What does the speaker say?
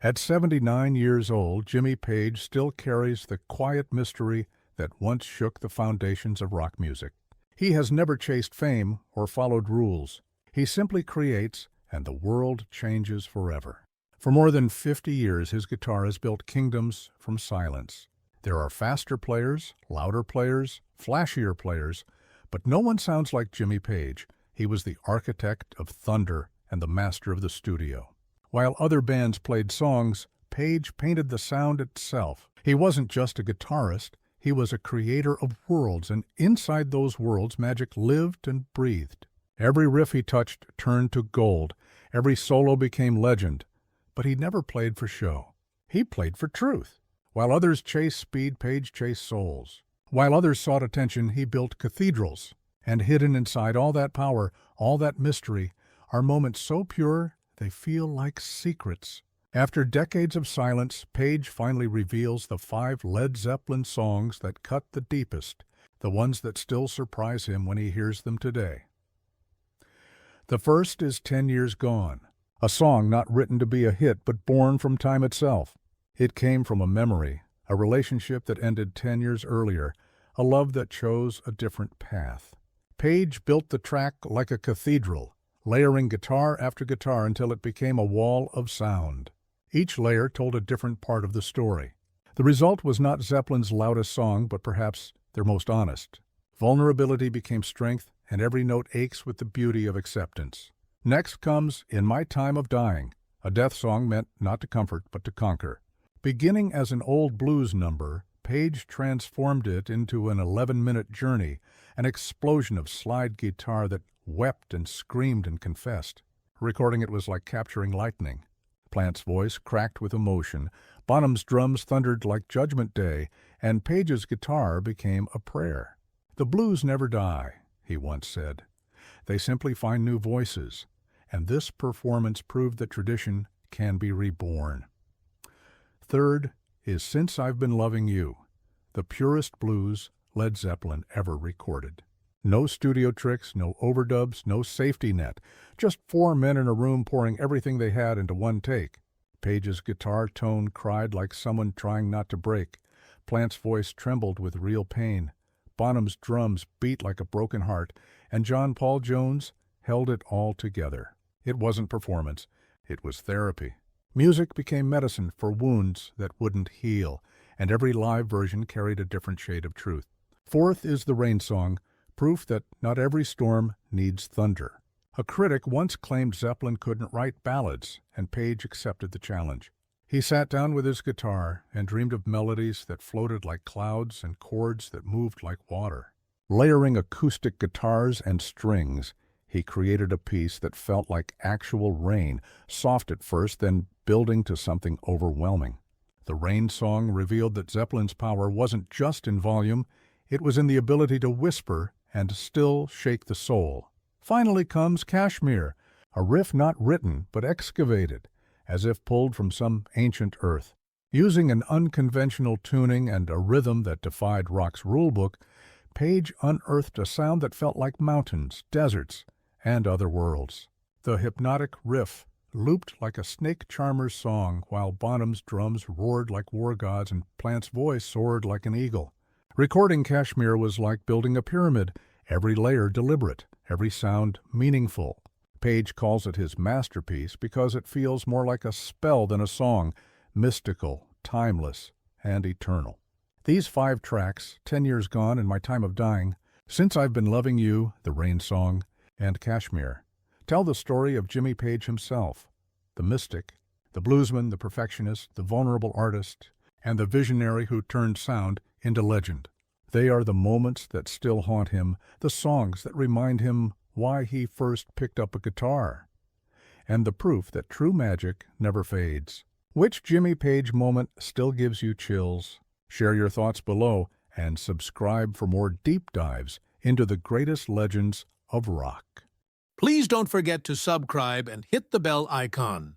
At 79 years old, Jimmy Page still carries the quiet mystery that once shook the foundations of rock music. He has never chased fame or followed rules. He simply creates, and the world changes forever. For more than 50 years, his guitar has built kingdoms from silence. There are faster players, louder players, flashier players, but no one sounds like Jimmy Page. He was the architect of thunder and the master of the studio. While other bands played songs, Page painted the sound itself. He wasn't just a guitarist, he was a creator of worlds, and inside those worlds magic lived and breathed. Every riff he touched turned to gold, every solo became legend. But he never played for show. He played for truth. While others chased speed, Page chased souls. While others sought attention, he built cathedrals. And hidden inside all that power, all that mystery, are moments so pure they feel like secrets. After decades of silence, Page finally reveals the 5 Led Zeppelin songs that cut the deepest, the ones that still surprise him when he hears them today. The first is 10 Years Gone, a song not written to be a hit but born from time itself. It came from a memory, a relationship that ended 10 years earlier, a love that chose a different path. Page built the track like a cathedral, layering guitar after guitar until it became a wall of sound. Each layer told a different part of the story. The result was not Zeppelin's loudest song, but perhaps their most honest. Vulnerability became strength, and every note aches with the beauty of acceptance. Next comes In My Time of Dying, a death song meant not to comfort but to conquer. Beginning as an old blues number, Page transformed it into an 11-minute journey, an explosion of slide guitar that wept and screamed and confessed. Recording it was like capturing lightning. Plant's voice cracked with emotion, Bonham's drums thundered like Judgment Day, and Page's guitar became a prayer. "The blues never die," he once said. "They simply find new voices." And this performance proved that tradition can be reborn. Third is Since I've Been Loving You, the purest blues Led Zeppelin ever recorded. No studio tricks, no overdubs, no safety net, just 4 men in a room pouring everything they had into one take. Page's guitar tone cried like someone trying not to break. Plant's voice trembled with real pain. Bonham's drums beat like a broken heart, and John Paul Jones held it all together. It wasn't performance, it was therapy. Music became medicine for wounds that wouldn't heal, and every live version carried a different shade of truth. Fourth is the Rain Song, proof that not every storm needs thunder. A critic once claimed Zeppelin couldn't write ballads, and Page accepted the challenge. He sat down with his guitar and dreamed of melodies that floated like clouds and chords that moved like water. Layering acoustic guitars and strings, he created a piece that felt like actual rain, soft at first, then building to something overwhelming. The Rain Song revealed that Zeppelin's power wasn't just in volume, it was in the ability to whisper and still shake the soul. Finally comes Kashmir, a riff not written but excavated, as if pulled from some ancient earth. Using an unconventional tuning and a rhythm that defied rock's rulebook, Page unearthed a sound that felt like mountains, deserts, and other worlds. The hypnotic riff looped like a snake charmer's song, while Bonham's drums roared like war gods and Plant's voice soared like an eagle. Recording Kashmir was like building a pyramid, every layer deliberate, every sound meaningful. Page calls it his masterpiece because it feels more like a spell than a song, mystical, timeless, and eternal. These 5 tracks, 10 Years Gone, In My Time of Dying, Since I've Been Loving You, The Rain Song, and Kashmir, tell the story of Jimmy Page himself, the mystic, the bluesman, the perfectionist, the vulnerable artist, and the visionary who turned sound into legend. They are the moments that still haunt him, the songs that remind him why he first picked up a guitar, and the proof that true magic never fades. Which Jimmy Page moment still gives you chills? Share your thoughts below and subscribe for more deep dives into the greatest legends of rock. Please don't forget to subscribe and hit the bell icon.